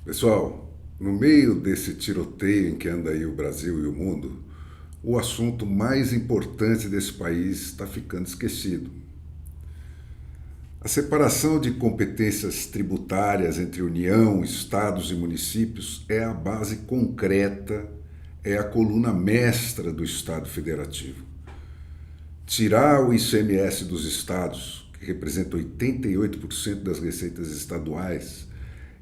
Pessoal, no meio desse tiroteio em que anda aí o Brasil e o mundo, o assunto mais importante desse país está ficando esquecido. A separação de competências tributárias entre União, estados e municípios é a base concreta, é a coluna mestra do Estado Federativo. Tirar o ICMS dos estados, que representa 88% das receitas estaduais,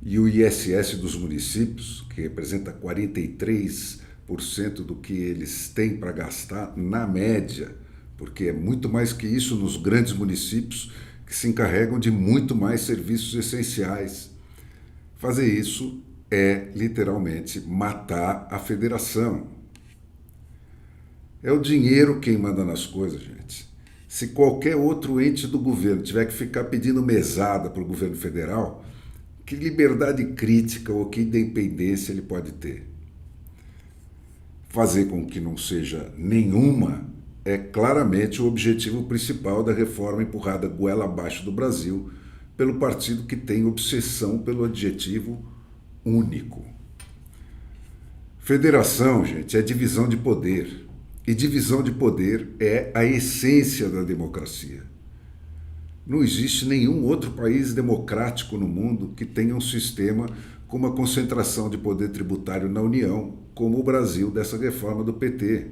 e o ISS dos municípios, que representa 43% do que eles têm para gastar na média, porque é muito mais que isso nos grandes municípios que se encarregam de muito mais serviços essenciais. Fazer isso é literalmente matar a federação. É o dinheiro quem manda nas coisas, gente. Se qualquer outro ente do governo tiver que ficar pedindo mesada para o governo federal, que liberdade crítica ou que independência ele pode ter? Fazer com que não seja nenhuma é claramente o objetivo principal da reforma empurrada goela abaixo do Brasil pelo partido que tem obsessão pelo adjetivo único. Federação, gente, é divisão de poder. E divisão de poder é a essência da democracia. Não existe nenhum outro país democrático no mundo que tenha um sistema com uma concentração de poder tributário na União, como o Brasil dessa reforma do PT.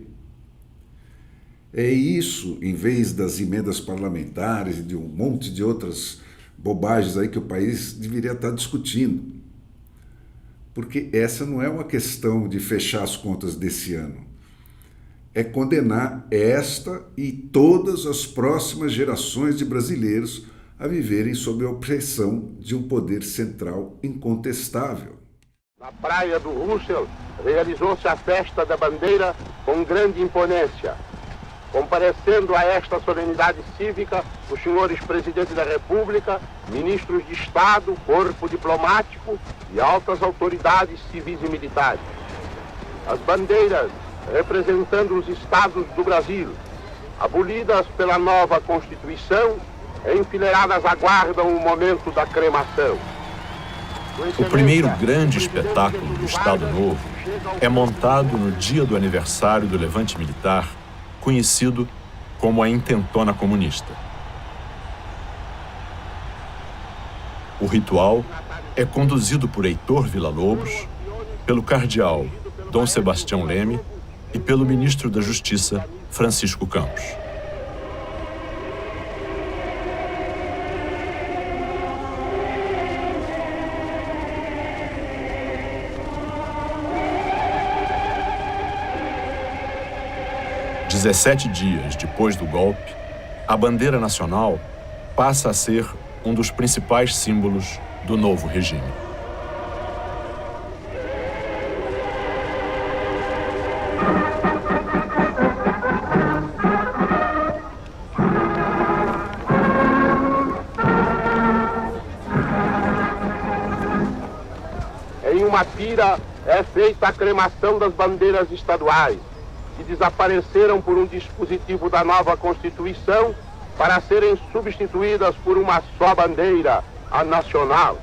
É isso, em vez das emendas parlamentares e de um monte de outras bobagens aí que o país deveria estar discutindo. Porque essa não é uma questão de fechar as contas desse ano. É condenar esta e todas as próximas gerações de brasileiros a viverem sob a opressão de um poder central incontestável. Na praia do Russell, realizou-se a festa da bandeira com grande imponência. Comparecendo a esta solenidade cívica, os senhores presidentes da República, ministros de Estado, corpo diplomático e altas autoridades civis e militares. As bandeiras representando os estados do Brasil, abolidas pela nova Constituição, enfileiradas aguardam o momento da cremação. O primeiro grande espetáculo do Estado Novo é montado no dia do aniversário do levante militar, conhecido como a Intentona Comunista. O ritual é conduzido por Heitor Villa-Lobos, pelo cardeal Dom Sebastião Leme e pelo ministro da Justiça, Francisco Campos. Dezessete dias depois do golpe, a bandeira nacional passa a ser um dos principais símbolos do novo regime. Em uma pira é feita a cremação das bandeiras estaduais, que desapareceram por um dispositivo da nova Constituição para serem substituídas por uma só bandeira, a nacional.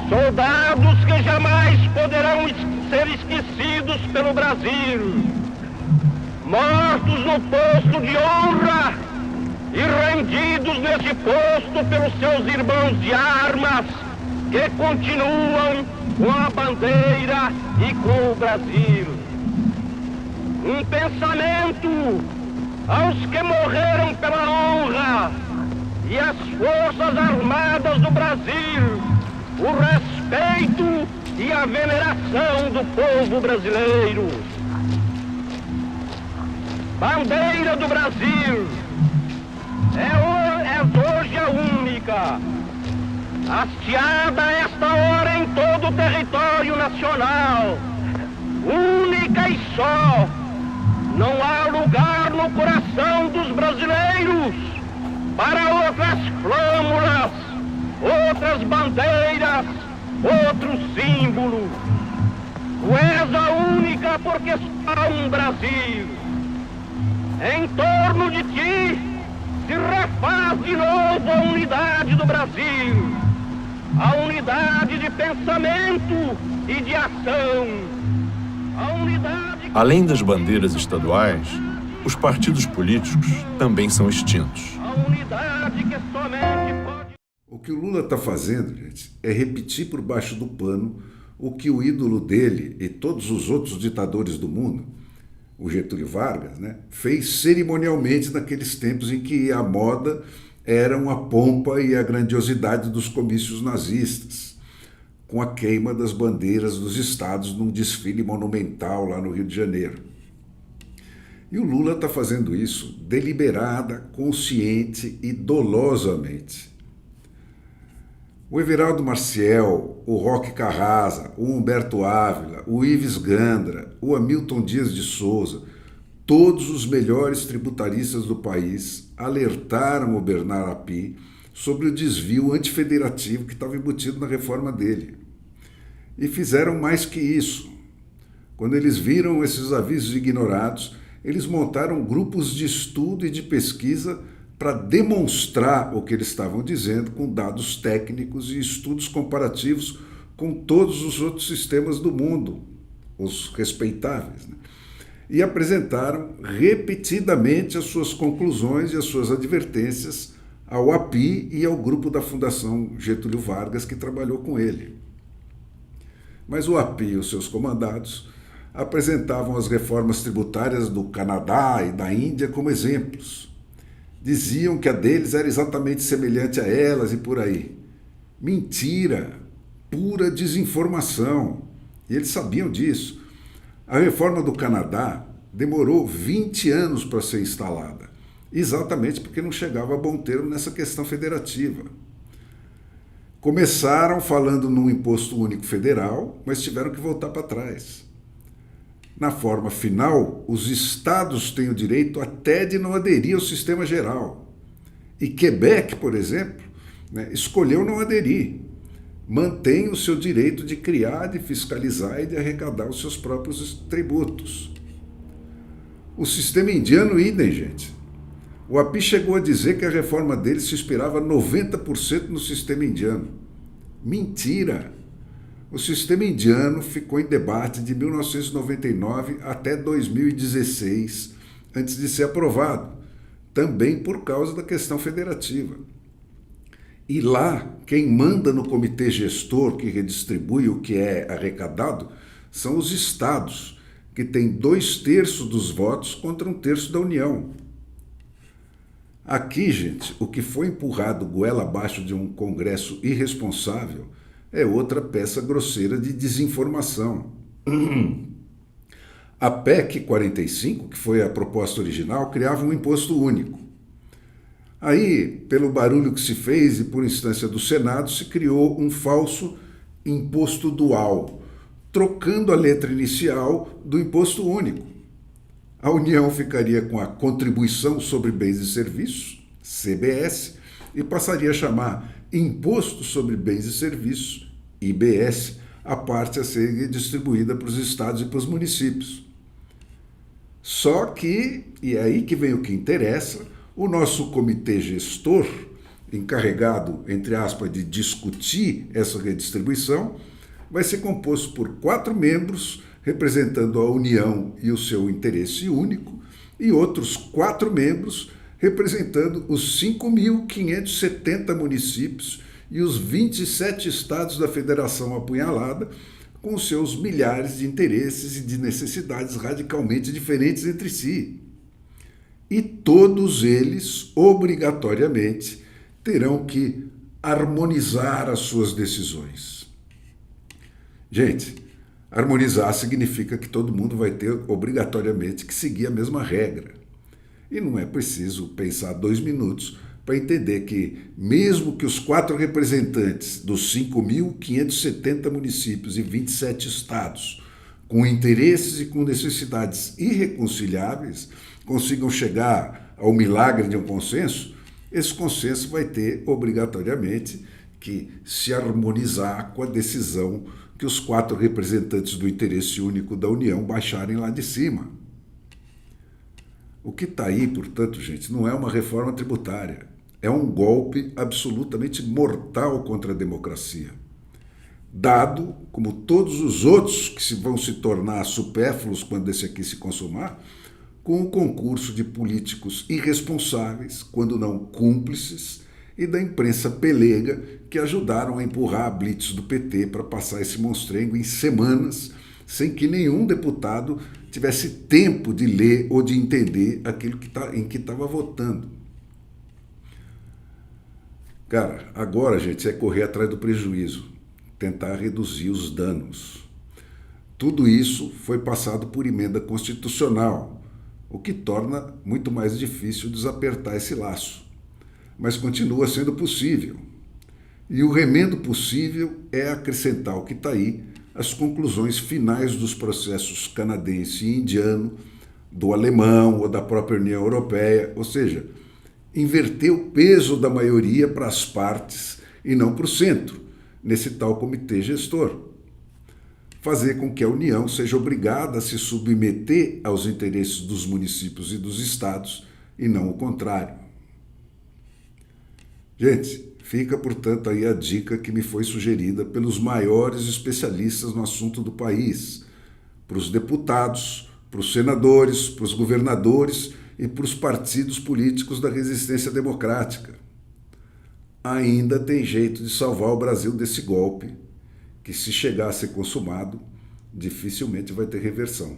Soldados que jamais poderão ser esquecidos pelo Brasil, mortos no posto de honra e rendidos nesse posto pelos seus irmãos de armas, que continuam com a bandeira e com o Brasil. Um pensamento aos que morreram pela honra e as Forças Armadas do Brasil, o respeito e a veneração do povo brasileiro. Bandeira do Brasil é hoje a única, hasteada a esta hora em todo o território nacional, única e só. Não há lugar no coração dos brasileiros para outras flâmulas, outras bandeiras, outros símbolos. Tu és a única porque só há um Brasil. Em torno de ti se refaz de novo a unidade do Brasil, a unidade de pensamento e de ação, a unidade... Além das bandeiras estaduais, os partidos políticos também são extintos. A unidade que somente pode... O que o Lula está fazendo, gente, é repetir por baixo do pano o que o ídolo dele e todos os outros ditadores do mundo, o Getúlio Vargas, né, fez cerimonialmente naqueles tempos em que a moda eram a pompa e a grandiosidade dos comícios nazistas, com a queima das bandeiras dos estados num desfile monumental lá no Rio de Janeiro. E o Lula está fazendo isso deliberada, consciente e dolosamente. O Everaldo Maciel, o Roque Carrasa, o Humberto Ávila, o Ives Gandra, o Hamilton Dias de Souza, todos os melhores tributaristas do país alertaram o Bernard Api sobre o desvio antifederativo que estava embutido na reforma dele. E fizeram mais que isso. Quando eles viram esses avisos ignorados, eles montaram grupos de estudo e de pesquisa para demonstrar o que eles estavam dizendo com dados técnicos e estudos comparativos com todos os outros sistemas do mundo, os respeitáveis, né? E apresentaram repetidamente as suas conclusões e as suas advertências ao API e ao grupo da Fundação Getúlio Vargas que trabalhou com ele. Mas o API e os seus comandados apresentavam as reformas tributárias do Canadá e da Índia como exemplos. Diziam que a deles era exatamente semelhante a elas e por aí. Mentira, pura desinformação. E eles sabiam disso. A reforma do Canadá demorou 20 anos para ser instalada, exatamente porque não chegava a bom termo nessa questão federativa. Começaram falando num imposto único federal, mas tiveram que voltar para trás. Na forma final, os estados têm o direito até de não aderir ao sistema geral. E Quebec, por exemplo, né, escolheu não aderir. Mantém o seu direito de criar, de fiscalizar e de arrecadar os seus próprios tributos. O sistema indiano, idem, gente. O API chegou a dizer que a reforma dele se inspirava 90% no sistema indiano. Mentira! O sistema indiano ficou em debate de 1999 até 2016, antes de ser aprovado, também por causa da questão federativa. E lá, quem manda no comitê gestor que redistribui o que é arrecadado são os estados, que têm 2/3 dos votos contra 1/3 da União. Aqui, gente, o que foi empurrado goela abaixo de um Congresso irresponsável é outra peça grosseira de desinformação. A PEC 45, que foi a proposta original, criava um imposto único. Aí, pelo barulho que se fez e por instância do Senado, se criou um falso imposto dual, trocando a letra inicial do imposto único. A União ficaria com a Contribuição sobre Bens e Serviços, CBS, e passaria a chamar Imposto sobre Bens e Serviços, IBS, a parte a ser distribuída para os estados e para os municípios. Só que, e é aí que vem o que interessa, o nosso comitê gestor, encarregado, entre aspas, de discutir essa redistribuição, vai ser composto por 4 membros, representando a União e o seu interesse único, e outros 4 membros, representando os 5.570 municípios e os 27 estados da Federação Apunhalada, com seus milhares de interesses e de necessidades radicalmente diferentes entre si. E todos eles, obrigatoriamente, terão que harmonizar as suas decisões. Gente, harmonizar significa que todo mundo vai ter obrigatoriamente que seguir a mesma regra. E não é preciso pensar 2 minutos para entender que, mesmo que os 4 representantes dos 5.570 municípios e 27 estados, com interesses e com necessidades irreconciliáveis, consigam chegar ao milagre de um consenso, esse consenso vai ter, obrigatoriamente, que se harmonizar com a decisão que os 4 representantes do interesse único da União baixarem lá de cima. O que está aí, portanto, gente, não é uma reforma tributária. É um golpe absolutamente mortal contra a democracia. Dado, como todos os outros que vão se tornar supérfluos quando esse aqui se consumar, com o concurso de políticos irresponsáveis, quando não cúmplices, e da imprensa pelega que ajudaram a empurrar a blitz do PT para passar esse monstrengo em semanas, sem que nenhum deputado tivesse tempo de ler ou de entender aquilo em que estava votando. Cara, agora, gente, é correr atrás do prejuízo, tentar reduzir os danos. Tudo isso foi passado por emenda constitucional, o que torna muito mais difícil desapertar esse laço. Mas continua sendo possível. E o remendo possível é acrescentar o que está aí as conclusões finais dos processos canadense e indiano, do alemão ou da própria União Europeia, ou seja, inverter o peso da maioria para as partes e não para o centro, nesse tal comitê gestor. Fazer com que a União seja obrigada a se submeter aos interesses dos municípios e dos estados e não o contrário. Gente, fica, portanto, aí a dica que me foi sugerida pelos maiores especialistas no assunto do país, para os deputados, para os senadores, para os governadores e para os partidos políticos da resistência democrática. Ainda tem jeito de salvar o Brasil desse golpe, que se chegar a ser consumado, dificilmente vai ter reversão.